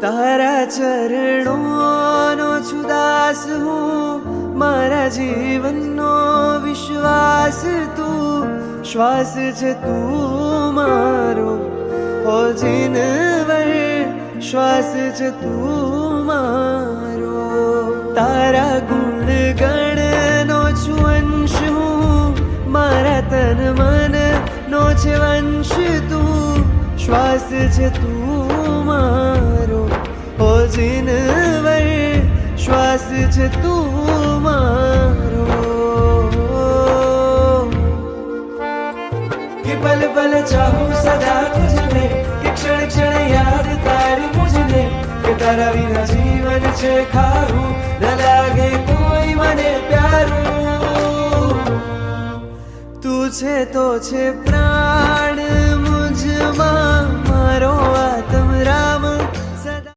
તારા ચરણોનો છું દાસ હું, મારા જીવનનો વિશ્વાસ તું, શ્વાસ છે તું મારો હો જીનવર, શ્વાસ છે તું મારો. તારા ગુણ ગણનો છું અંશ હું, મારા તન મન નો છે વંશ તું, શ્વાસ છે તું મારો હો જીનવર, શ્વાસ છે તું મારો. कि पल पल चाहूं सदा तुझने, कि क्षण क्षण याद तारी मुझने, कि तारा बिना जीवन छे खारू, न लागे कोई मने प्यारू. તું છે તો છે પ્રાણ